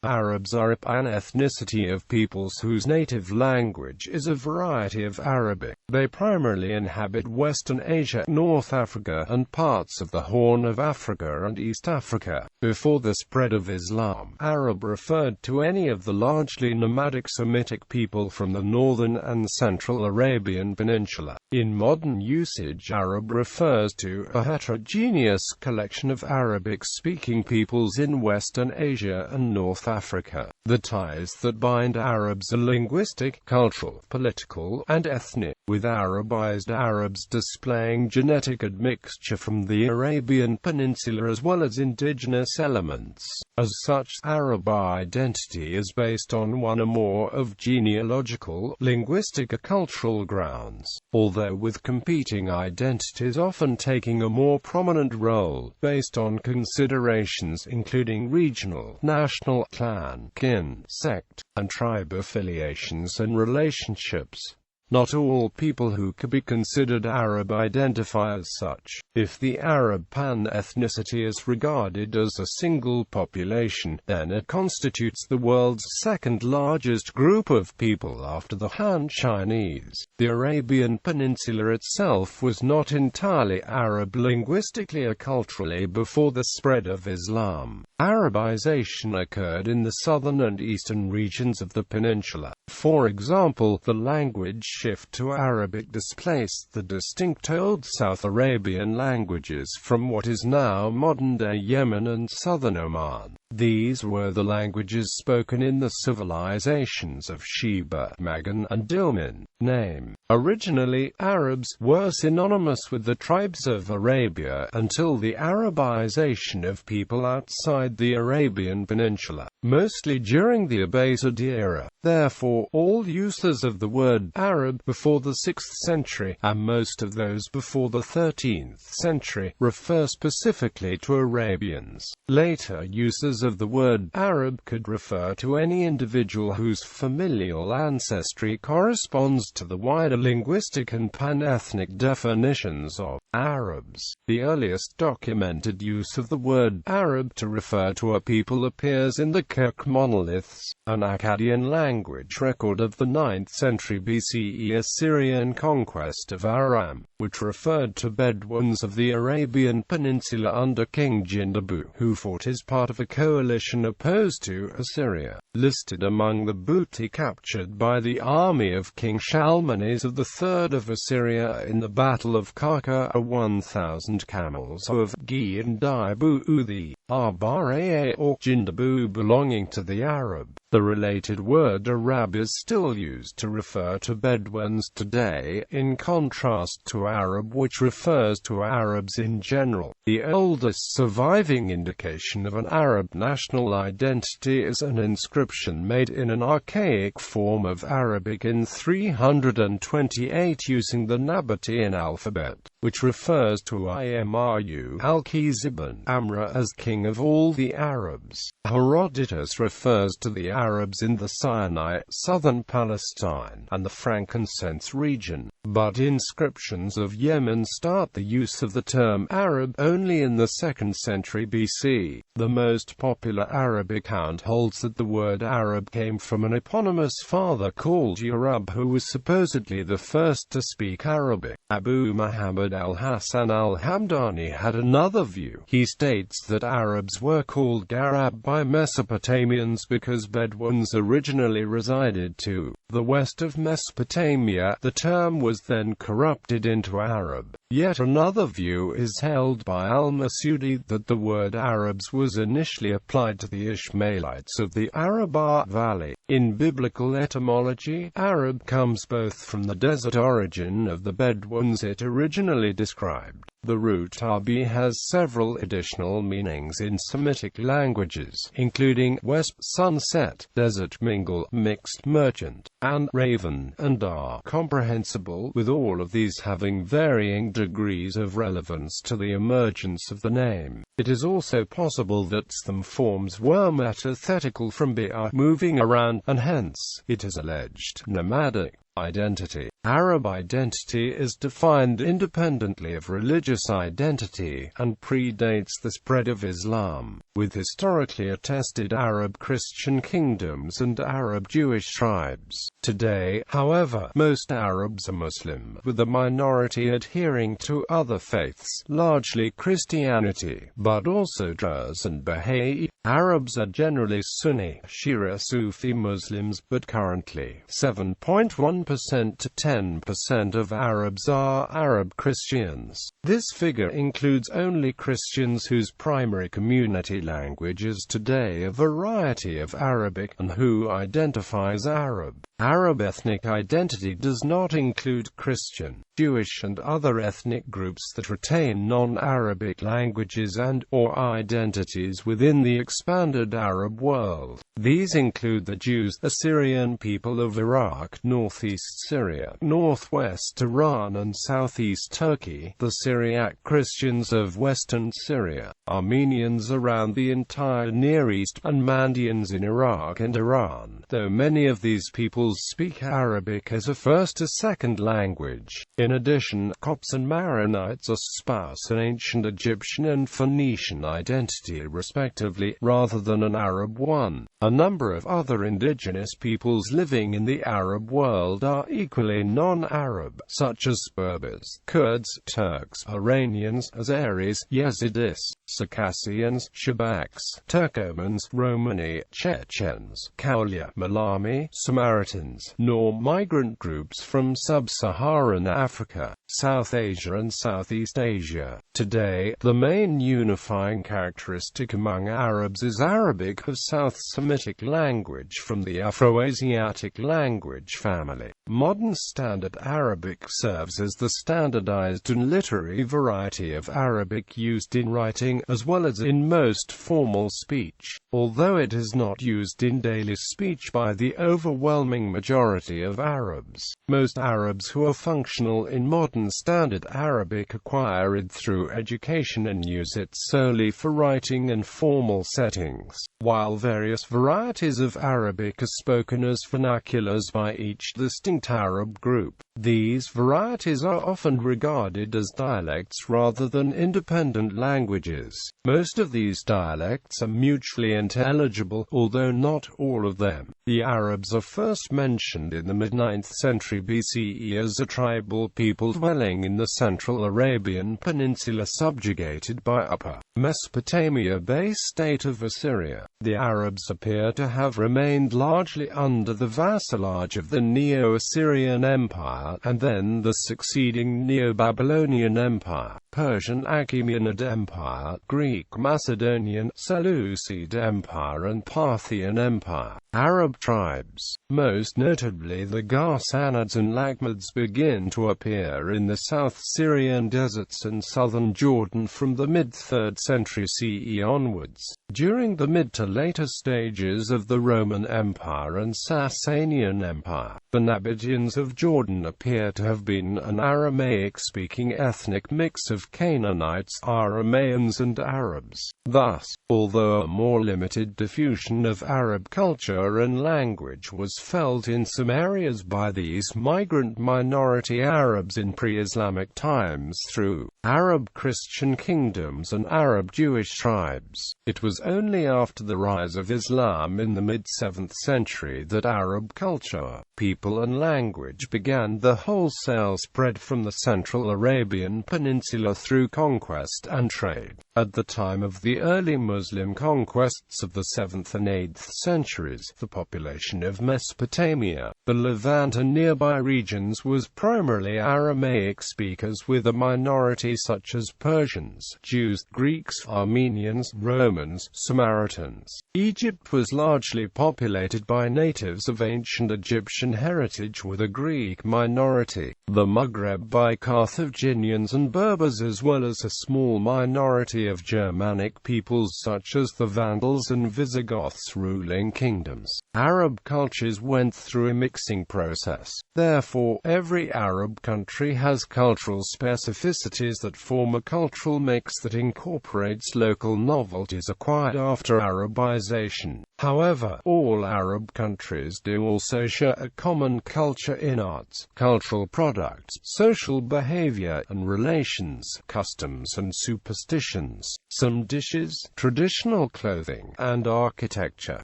Arabs are a panethnicity of peoples whose native language is a variety of Arabic. They primarily inhabit Western Asia, North Africa, and parts of the Horn of Africa and East Africa. Before the spread of Islam, Arab referred to any of the largely nomadic Semitic people from the northern and central Arabian Peninsula. In modern usage, Arab refers to a heterogeneous collection of Arabic-speaking peoples in Western Asia and North Africa. The ties that bind Arabs are linguistic, cultural, political, and ethnic, with Arabized Arabs displaying genetic admixture from the Arabian Peninsula as well as indigenous elements. As such, Arab identity is based on one or more of genealogical, linguistic or cultural grounds, although with competing identities often taking a more prominent role, based on considerations including regional, national, clan, kin, sect, and tribe affiliations and relationships. Not all people who could be considered Arab identify as such. If the Arab pan-ethnicity is regarded as a single population, then it constitutes the world's second largest group of people after the Han Chinese. The Arabian Peninsula itself was not entirely Arab linguistically or culturally before the spread of Islam. Arabization occurred in the southern and eastern regions of the peninsula. For example, the language shift to Arabic displaced the distinct Old South Arabian languages from what is now modern-day Yemen and southern Oman. These were the languages spoken in the civilizations of Sheba, Magan, and Dilmun. Name. Originally, Arabs were synonymous with the tribes of Arabia until the Arabization of people outside the Arabian Peninsula, mostly during the Abbasid era. Therefore, all uses of the word Arab before the 6th century, and most of those before the 13th century, refer specifically to Arabians. Later uses of the word Arab could refer to any individual whose familial ancestry corresponds to the wider linguistic and pan-ethnic definitions of Arabs. The earliest documented use of the word Arab to refer to a people appears in the Kirk monoliths, an Akkadian language record of the 9th century BCE Assyrian conquest of Aram, which referred to Bedouins of the Arabian Peninsula under King Jindabu, who fought as part of a coalition opposed to Assyria. Listed among the booty captured by the army of King Shalmaneser III of Assyria in the Battle of Karka are 1,000 camels of Gindabu the Arbaa or Jindabu belonging to the Arab. The related word Arab is still used to refer to Bedouins today, in contrast to Arab, which refers to Arabs in general. The oldest surviving indication of an Arab national identity is an inscription made in an archaic form of Arabic in 328 using the Nabatean alphabet, which refers to Imru al-Khizib ibn Amr as king of all the Arabs. Herodotus refers to the Arabs in the Sinai, southern Palestine, and the frankincense region, but inscriptions of Yemen start the use of the term Arab only in the 2nd century BC. The most popular Arabic account holds that the word Arab came from an eponymous father called Yarub, who was supposedly the first to speak Arabic. Abu Muhammad al-Hasan al-Hamdani had another view. He states that Arabs were called Garab by Mesopotamians because Bedouins originally resided to the west of Mesopotamia. The term was then corrupted into Arab. Yet another view is held by al-Masudi that the word Arabs was initially applied to the Ishmaelites of the Arabah Valley. In biblical etymology, Arab comes both from the desert origin of the Bedouins it originally described. The root Arabi has several additional meanings in Semitic languages, including west, sunset, desert, mingle, mixed, merchant, and raven, and are comprehensible, with all of these having varying degrees of relevance to the emergence of the name. It is also possible that some forms were metathetical from be'ah, moving around, and hence, it is alleged, nomadic. Identity. Arab identity is defined independently of religious identity, and predates the spread of Islam. with historically attested Arab Christian kingdoms and Arab Jewish tribes. Today, however, most Arabs are Muslim, with a minority adhering to other faiths, largely Christianity, but also Druze and Baha'i. Arabs are generally Sunni, Shia Sufi Muslims, but currently, 7.1% to 10% of Arabs are Arab Christians. This figure includes only Christians whose primary community language is today a variety of Arabic, and who identify as Arab. Arab ethnic identity does not include Christian, Jewish and other ethnic groups that retain non-Arabic languages and/or identities within the expanded Arab world. These include the Jews, Assyrian people of Iraq, northeast Syria, northwest Iran and southeast Turkey, the Syriac Christians of western Syria, Armenians around the entire Near East, and Mandaeans in Iraq and Iran, though many of these peoples speak Arabic as a first or second language. In addition, Copts and Maronites espouse an ancient Egyptian and Phoenician identity respectively, rather than an Arab one. A number of other indigenous peoples living in the Arab world are equally non-Arab, such as Berbers, Kurds, Turks, Iranians, Azeris, Yazidis, Circassians, Shabaks, Turkomans, Romani, Chechens, Kaulia, Malami, Samaritans, nor migrant groups from sub-Saharan Africa, South Asia and Southeast Asia. Today, the main unifying characteristic among Arabs is Arabic of South Semitic language from the Afro-Asiatic language family. Modern Standard Arabic serves as the standardized and literary variety of Arabic used in writing, as well as in most formal speech, although it is not used in daily speech by the overwhelming majority of Arabs. Most Arabs who are functional in modern Standard Arabic acquire it through education and use it solely for writing and formal settings, while various varieties of Arabic are spoken as vernaculars by each distinct Arab group. These varieties are often regarded as dialects rather than independent languages. Most of these dialects are mutually intelligible, although not all of them. The Arabs are first mentioned in the mid-9th century BCE as a tribal people dwelling in the central Arabian Peninsula subjugated by Upper Mesopotamia-based state of Assyria. The Arabs appear to have remained largely under the vassalage of the Neo-Assyrian Empire, and then the succeeding Neo-Babylonian Empire, Persian Achaemenid Empire, Greek Macedonian, Seleucid Empire and Parthian Empire. Arab tribes, most notably the Ghassanids and Lakhmids, begin to appear in the South Syrian deserts and southern Jordan from the mid-3rd century CE onwards. During the mid to later stages of the Roman Empire and Sasanian Empire, the Nabateans of Jordan appear to have been an Aramaic-speaking ethnic mix of Canaanites, Aramaeans and Arabs. Thus, although a more limited diffusion of Arab culture and language was felt in some areas by these migrant minority Arabs in pre-Islamic times through Arab Christian kingdoms and Arab Jewish tribes, it was only after the rise of Islam in the mid-7th century that Arab culture, people and language began the wholesale spread from the central Arabian Peninsula through conquest and trade. At the time of the early Muslim conquests of the 7th and 8th centuries, the population of Mesopotamia, the Levant and nearby regions was primarily Aramaic speakers, with a minority such as Persians, Jews, Greeks, Armenians, Romans, Samaritans. Egypt was largely populated by natives of ancient Egyptian heritage, with a Greek minority, the Maghreb by Carthaginians and Berbers, as well as a small minority of Germanic peoples such as the Vandals and Visigoths ruling kingdoms. Arab cultures went through a mixing process. Therefore, every Arab country has cultural specificities that form a cultural mix that incorporates local novelties acquired after Arabization. However, all Arab countries do also share a common common culture in arts, cultural products, social behavior and relations, customs and superstitions, some dishes, traditional clothing, and architecture.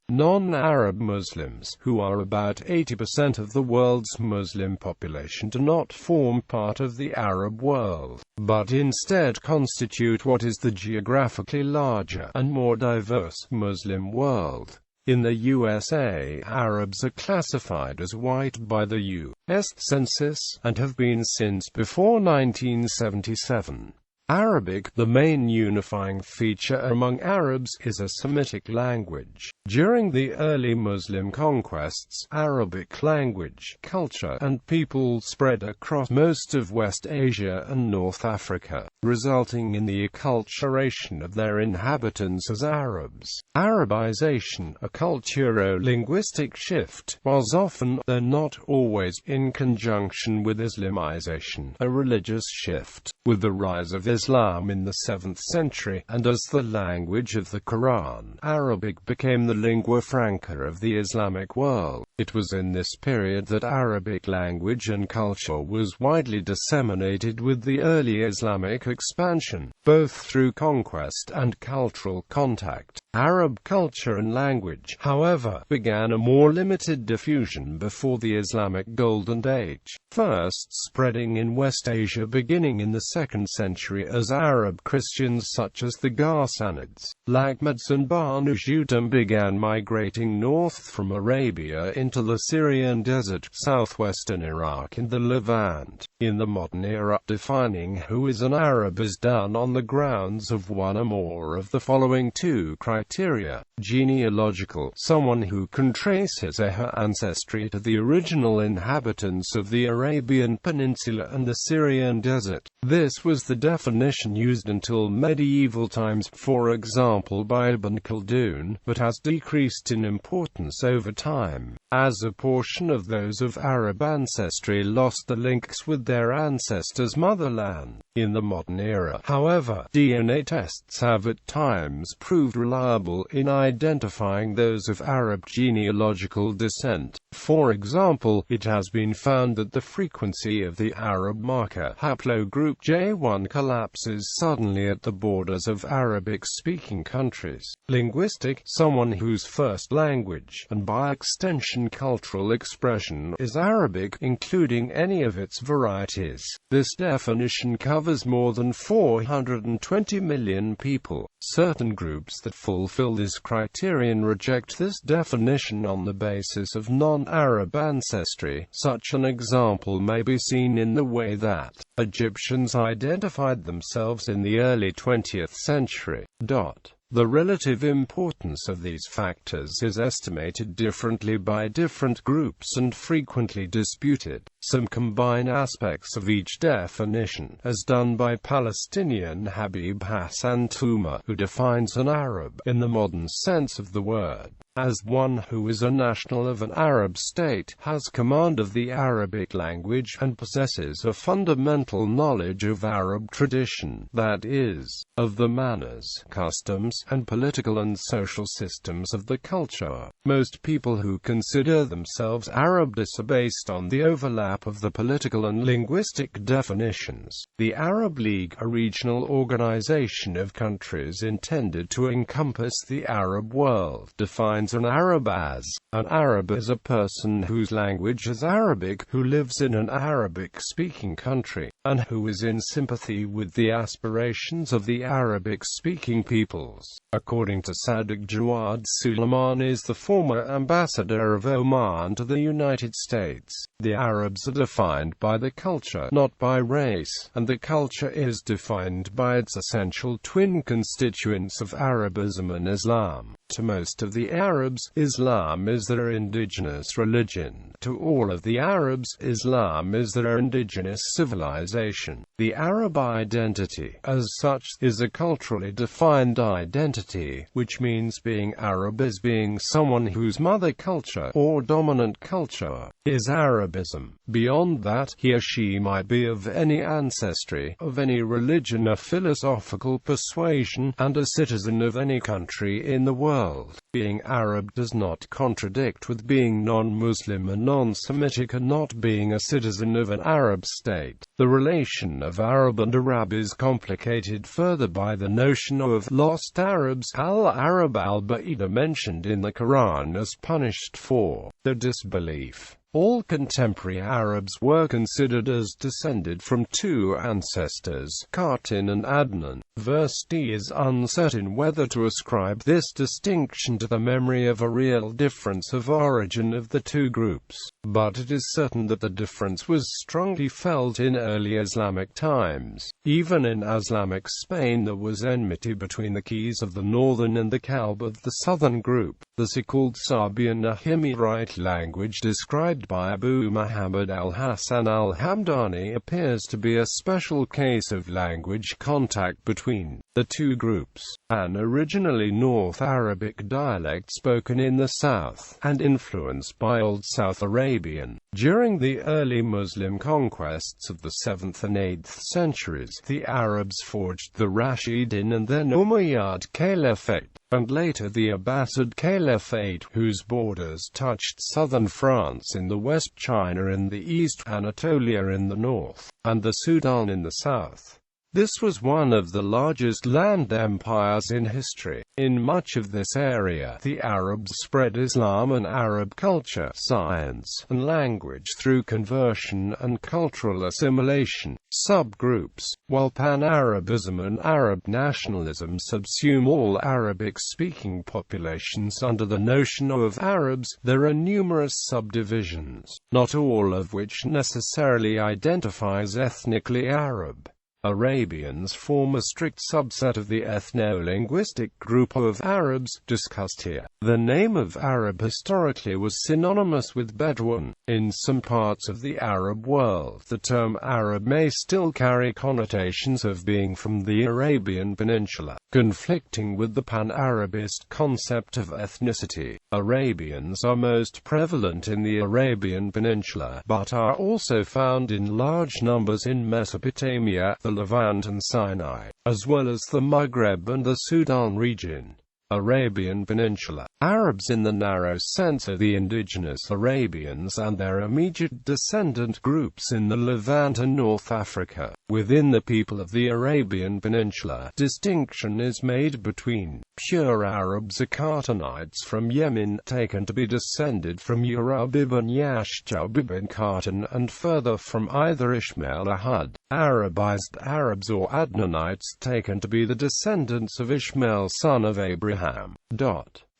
Non-Arab Muslims, who are about 80% of the world's Muslim population, do not form part of the Arab world, but instead constitute what is the geographically larger and more diverse Muslim world. In the USA, Arabs are classified as white by the U.S. Census, and have been since before 1977. Arabic, the main unifying feature among Arabs, is a Semitic language. During the early Muslim conquests, Arabic language, culture, and people spread across most of West Asia and North Africa, resulting in the acculturation of their inhabitants as Arabs. Arabization, a culturo-linguistic shift, was often, though not always, in conjunction with Islamization, a religious shift. With the rise of Islam in the 7th century, and as the language of the Quran, Arabic became the lingua franca of the Islamic world. It was in this period that Arabic language and culture was widely disseminated with the early Islamic expansion, both through conquest and cultural contact. Arab culture and language, however, began a more limited diffusion before the Islamic Golden Age, first spreading in West Asia beginning in the 2nd century as Arab Christians such as the Ghassanids, Lakhmids and Banu Judam began migrating north from Arabia into the Syrian desert, southwestern Iraq and the Levant. In the modern era, defining who is an Arab is done on the grounds of one or more of the following two criteria. Genealogical, someone who can trace his or her ancestry to the original inhabitants of the Arabian Peninsula and the Syrian desert. This was the definition used until medieval times, for example by Ibn Khaldun, but has decreased in importance over time, as a portion of those of Arab ancestry lost the links with their ancestors' motherland. In the modern era, however, DNA tests have at times proved reliable in identifying those of Arab genealogical descent. For example, it has been found that the frequency of the Arab marker haplogroup J1 collapses suddenly at the borders of Arabic-speaking countries. Linguistic, someone whose first language, and by extension cultural expression, is Arabic, including any of its varieties. This definition covers more than 420 million people. Certain groups that fulfill this criterion reject this definition on the basis of non-Arab ancestry. Such an example may be seen in the way that Egyptians identified themselves in the early 20th century. The relative importance of these factors is estimated differently by different groups and frequently disputed. Some combine aspects of each definition, as done by Palestinian Habib Hassan Touma, who defines an Arab, in the modern sense of the word, as one who is a national of an Arab state, has command of the Arabic language, and possesses a fundamental knowledge of Arab tradition, that is, of the manners, customs, and political and social systems of the culture. Most people who consider themselves Arab are based on the overlap of the political and linguistic definitions. The Arab League, a regional organization of countries intended to encompass the Arab world, defines an Arab as a person whose language is Arabic, who lives in an Arabic-speaking country, and who is in sympathy with the aspirations of the Arabic-speaking peoples. According to Sadiq Jawad Suleiman is the former ambassador of Oman to the United States. The Arabs are defined by the culture, not by race, and the culture is defined by its essential twin constituents of Arabism and Islam. To most of the Arabs, Islam is their indigenous religion. To all of the Arabs, Islam is their indigenous civilization. The Arab identity, as such, is a culturally defined identity, which means being Arab is being someone whose mother culture, or dominant culture, is Arabism. Beyond that, he or she might be of any ancestry, of any religion or philosophical persuasion, and a citizen of any country in the world. Being Arab does not contradict with being non-Muslim and non-Semitic and not being a citizen of an Arab state. The relation of Arab and Arab is complicated further by the notion of lost Arabs, al-Arab al-Ba'ida, mentioned in the Quran as punished for their disbelief. All contemporary Arabs were considered as descended from two ancestors, Qatin and Adnan. Verse D is uncertain whether to ascribe this distinction to the memory of a real difference of origin of the two groups, but it is certain that the difference was strongly felt in early Islamic times. Even in Islamic Spain there was enmity between the Keys of the northern and the Kalb of the southern group. The so-called Sabian, a Himyarite language described by Abu Muhammad al-Hasan al-Hamdani, appears to be a special case of language contact between the two groups, an originally North Arabic dialect spoken in the south, and influenced by Old South Arabian. During the early Muslim conquests of the 7th and 8th centuries, the Arabs forged the Rashidun and then Umayyad Caliphate, and later the Abbasid Caliphate, whose borders touched southern France in the west, China in the east, Anatolia in the north, and the Sudan in the south. This was one of the largest land empires in history. In much of this area, the Arabs spread Islam and Arab culture, science, and language through conversion and cultural assimilation. Subgroups. While Pan-Arabism and Arab nationalism subsume all Arabic-speaking populations under the notion of Arabs, there are numerous subdivisions, not all of which necessarily identify as ethnically Arab. Arabians form a strict subset of the ethno-linguistic group of Arabs, discussed here. The name of Arab historically was synonymous with Bedouin. In some parts of the Arab world, the term Arab may still carry connotations of being from the Arabian Peninsula, conflicting with the Pan-Arabist concept of ethnicity. Arabians are most prevalent in the Arabian Peninsula, but are also found in large numbers in Mesopotamia, the Levant and Sinai, as well as the Maghreb and the Sudan region. Arabian Peninsula. Arabs in the narrow sense are the indigenous Arabians and their immediate descendant groups in the Levant and North Africa. Within the people of the Arabian Peninsula, distinction is made between pure Arabs, Qatanites from Yemen, taken to be descended from Urab ibn Yashjab ibn Qatan, and further from either Ishmael or Hud. Arabized Arabs or Adnanites, taken to be the descendants of Ishmael son of Abraham.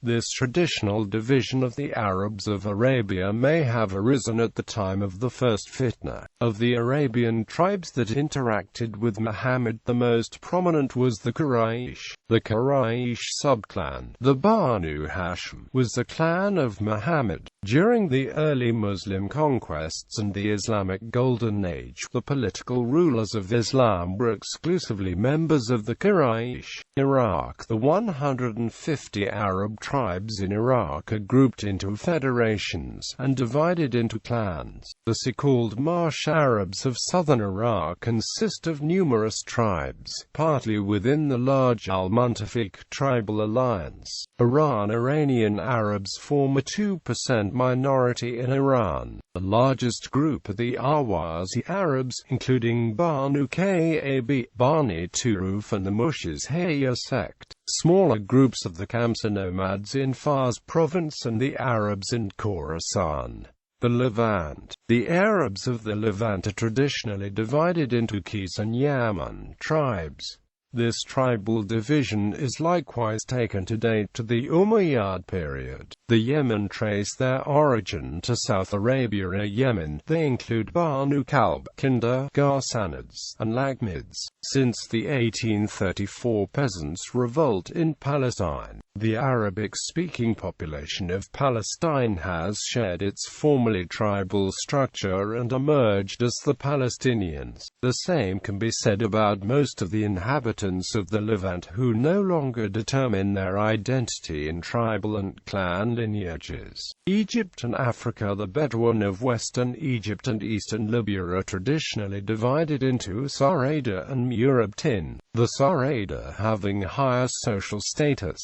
This traditional division of the Arabs of Arabia may have arisen at the time of the first fitna of the Arabian tribes that interacted with Muhammad. The most prominent was the Quraysh. The Quraysh subclan, the Banu Hashim, was the clan of Muhammad. During the early Muslim conquests and the Islamic Golden Age, the political rulers of Islam were exclusively members of the Quraysh. Iraq. The 150 Arab tribes in Iraq are grouped into federations and divided into clans. The so-called Marsh Arabs of southern Iraq consist of numerous tribes, partly within the large Al-Muntafiq tribal alliance. Iranian Arabs form a 2% minority in Iran. The largest group are the Ahwazi Arabs, including Banu Ka'b, Bani Turuf and the Mushas Hayya sect. Smaller groups of the Kamsa nomads in Fars province and the Arabs in Khorasan. The Levant. The Arabs of the Levant are traditionally divided into Qis and Yaman tribes. This tribal division is likewise taken to date to the Umayyad period. The Yemen trace their origin to South Arabia or Yemen. They include Banu Kalb, Kinda, Ghassanids, and Lagmids. Since the 1834 Peasants' Revolt in Palestine, the Arabic-speaking population of Palestine has shared its formerly tribal structure and emerged as the Palestinians. The same can be said about most of the inhabitants of the Levant, who no longer determine their identity in tribal and clan lineages. Egypt and Africa. The Bedouin of western Egypt and eastern Libya are traditionally divided into Sarada and Murabtin, the Sarada having higher social status.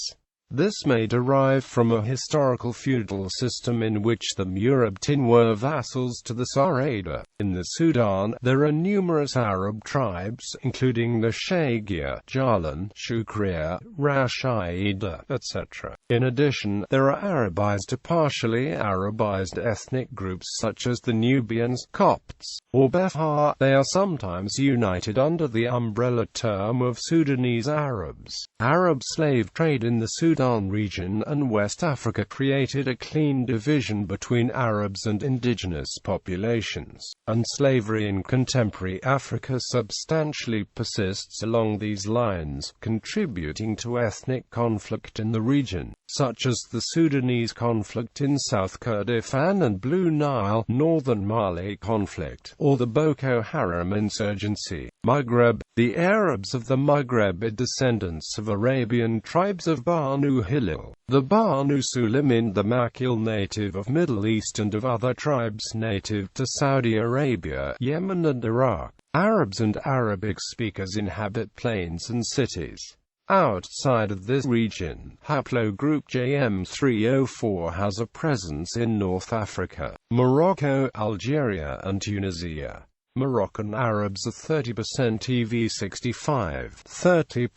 This may derive from a historical feudal system in which the Murabtin were vassals to the Sarada. In the Sudan, there are numerous Arab tribes, including the Shagir, Jalan, Shukriya, Rashaida, etc. In addition, there are Arabized to partially Arabized ethnic groups such as the Nubians, Copts, or Behar. They are sometimes united under the umbrella term of Sudanese Arabs. Arab slave trade in the Sudan region and West Africa created a clean division between Arabs and indigenous populations, and slavery in contemporary Africa substantially persists along these lines, contributing to ethnic conflict in the region, such as the Sudanese conflict in South Kurdistan and Blue Nile, Northern Mali conflict, or the Boko Haram insurgency. Maghreb. The Arabs of the Maghreb are descendants of Arabian tribes of Banu Hilal, the Banu Sulaym, the Makil native of Middle East, and of other tribes native to Saudi Arabia, Yemen and Iraq. Arabs and Arabic speakers inhabit plains and cities. Outside of this region, haplogroup JM304 has a presence in North Africa, Morocco, Algeria and Tunisia. Moroccan Arabs are 30% EV65, 30%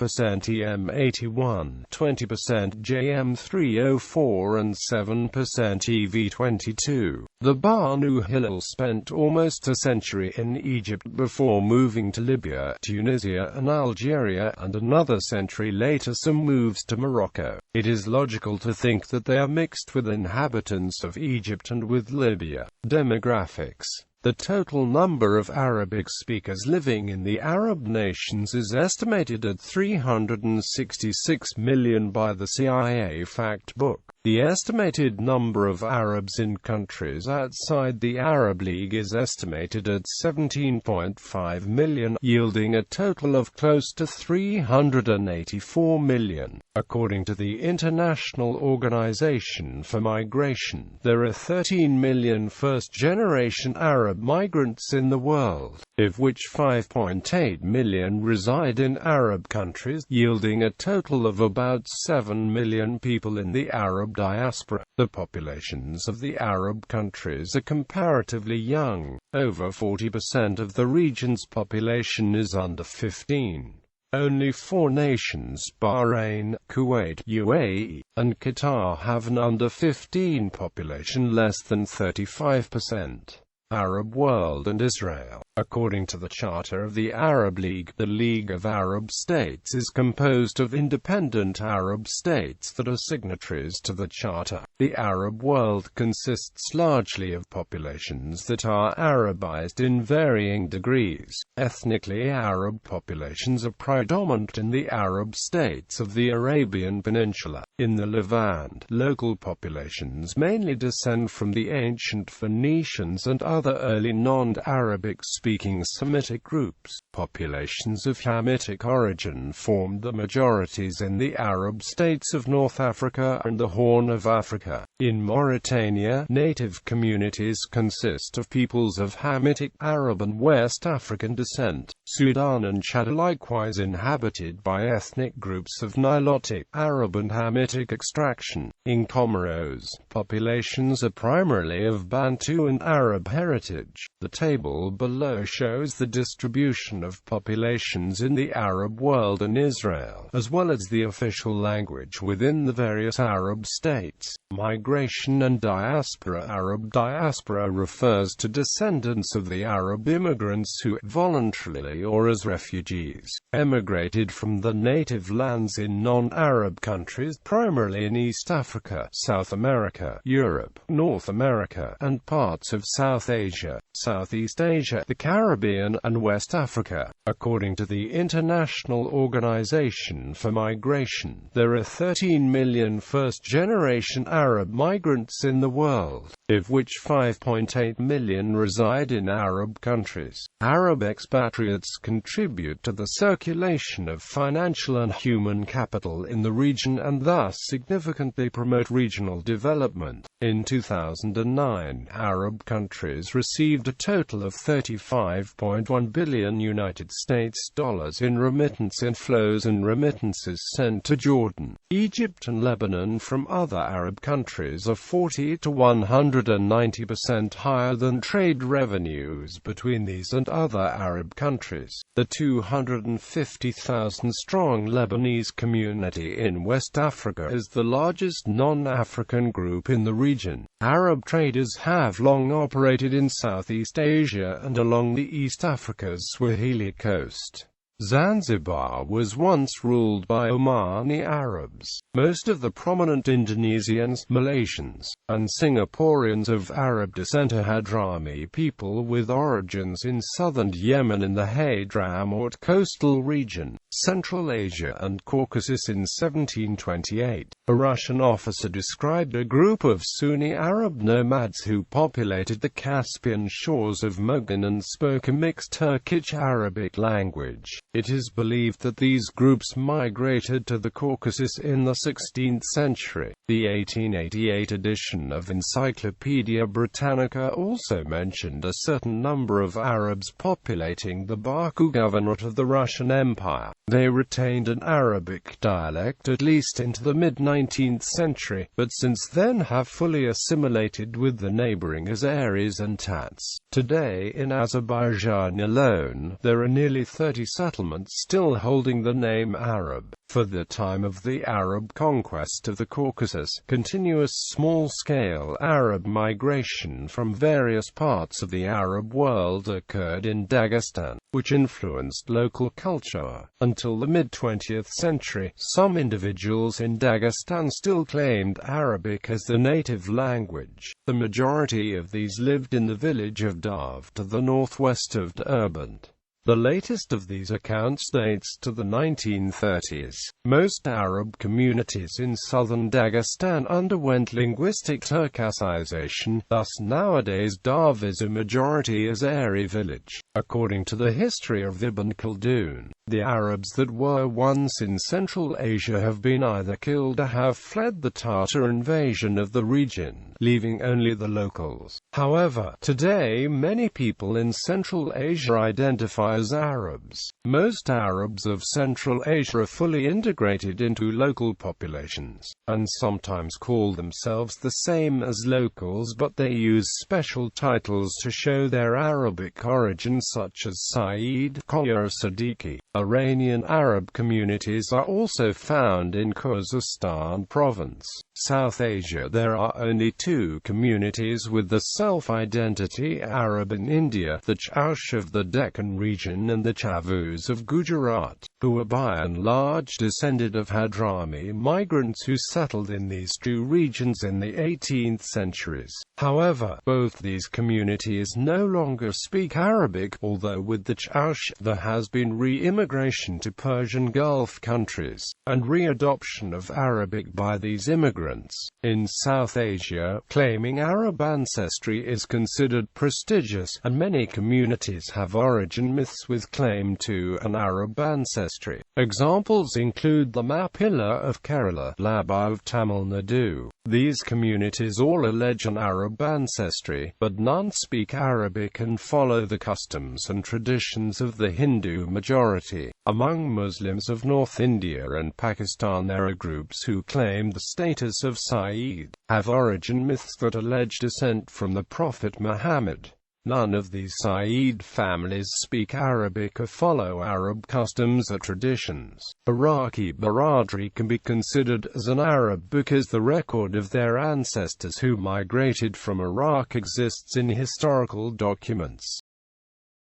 EM81, 20% JM304 and 7% EV22. The Banu Hilal spent almost a century in Egypt before moving to Libya, Tunisia and Algeria, and another century later some moves to Morocco. It is logical to think that they are mixed with inhabitants of Egypt and with Libya. Demographics. The total number of Arabic speakers living in the Arab nations is estimated at 366 million by the CIA Fact Book. The estimated number of Arabs in countries outside the Arab League is estimated at 17.5 million, yielding a total of close to 384 million. According to the International Organization for Migration, there are 13 million first-generation Arab migrants in the world, of which 5.8 million reside in Arab countries, yielding a total of about 7 million people in the Arab diaspora. The populations of the Arab countries are comparatively young. Over 40% of the region's population is under 15. Only 4 nations, Bahrain, Kuwait, UAE, and Qatar, have an under 15 population less than 35%. Arab world and Israel. According to the Charter of the Arab League, the League of Arab States is composed of independent Arab states that are signatories to the Charter. The Arab world consists largely of populations that are Arabized in varying degrees. Ethnically Arab populations are predominant in the Arab states of the Arabian Peninsula. In the Levant, local populations mainly descend from the ancient Phoenicians and other early non-Arabic speaking Semitic groups. Populations of Hamitic origin formed the majorities in the Arab states of North Africa and the Horn of Africa. In Mauritania, native communities consist of peoples of Hamitic, Arab and West African descent. Sudan and Chad are likewise inhabited by ethnic groups of Nilotic, Arab and Hamitic extraction. In Comoros, populations are primarily of Bantu and Arab heritage. The table below shows the distribution of populations in the Arab world and Israel, as well as the official language within the various Arab states. Migration and diaspora. Arab diaspora refers to descendants of the Arab immigrants who, voluntarily or as refugees, emigrated from the native lands in non-Arab countries, primarily in East Africa, South America, Europe, North America, and parts of South Asia, Southeast Asia, the Caribbean, and West Africa. According to the International Organization for Migration, there are 13 million first-generation Arab migrants in the world, of which 5.8 million reside in Arab countries. Arab expatriates contribute to the circulation of financial and human capital in the region and thus significantly promote regional development. In 2009, Arab countries received a total of $35.1 billion United States dollars in remittance inflows and remittances sent to Jordan, Egypt and Lebanon from other Arab countries are 40 to 190% higher than trade revenues between these and other Arab countries. The 250,000-strong Lebanese community in West Africa is the largest non-African group in the region. Arab traders have long operated in Southeast Asia and along the East Africa's Swahili coast. Zanzibar was once ruled by Omani Arabs. Most of the prominent Indonesians, Malaysians, and Singaporeans of Arab descent are Hadrami people with origins in southern Yemen in the Hadramaut coastal region, Central Asia and Caucasus. In 1728, a Russian officer described a group of Sunni Arab nomads who populated the Caspian shores of Mugan and spoke a mixed Turkish-Arabic language. It is believed that these groups migrated to the Caucasus in the 16th century. The 1888 edition of Encyclopaedia Britannica also mentioned a certain number of Arabs populating the Baku Governorate of the Russian Empire. They retained an Arabic dialect at least into the mid-19th century, but since then have fully assimilated with the neighboring Azeris and Tats. Today, in Azerbaijan alone, there are nearly 30 settlements still holding the name Arab. For the time of the Arab conquest of the Caucasus, continuous small-scale Arab migration from various parts of the Arab world occurred in Dagestan, which influenced local culture. Until the mid-20th century, some individuals in Dagestan still claimed Arabic as the native language. The majority of these lived in the village of Dav to the northwest of Derbent. The latest of these accounts dates to the 1930s. Most Arab communities in southern Dagestan underwent linguistic Turkicization, thus nowadays Dav is a majority Azeri village. According to the history of Ibn Khaldun, the Arabs that were once in Central Asia have been either killed or have fled the Tatar invasion of the region, leaving only the locals. However, today many people in Central Asia identify as Arabs. Most Arabs of Central Asia are fully integrated into local populations, and sometimes call themselves the same as locals, but they use special titles to show their Arabic origin, such as Saeed, Khoya, Siddiqui. Iranian Arab communities are also found in Khuzestan province. South Asia. There are only two communities with the self-identity Arab in India, the Chaush of the Deccan region and the Chavus of Gujarat, who are by and large descended of Hadrami migrants who settled in these two regions in the 18th centuries. However, both these communities no longer speak Arabic, although with the Chaush there has been re-immigration to Persian Gulf countries, and re-adoption of Arabic by these immigrants. In South Asia, claiming Arab ancestry is considered prestigious, and many communities have origin myths with claim to an Arab ancestry. Examples include the Mappila of Kerala, Labba of Tamil Nadu. These communities all allege an Arab ancestry, but none speak Arabic and follow the customs and traditions of the Hindu majority. Among Muslims of North India and Pakistan, there are groups who claim the status of Saeed, have origin myths that allege descent from the Prophet Muhammad. None of these Saeed families speak Arabic or follow Arab customs or traditions. Iraqi Baradri can be considered as an Arab because the record of their ancestors who migrated from Iraq exists in historical documents.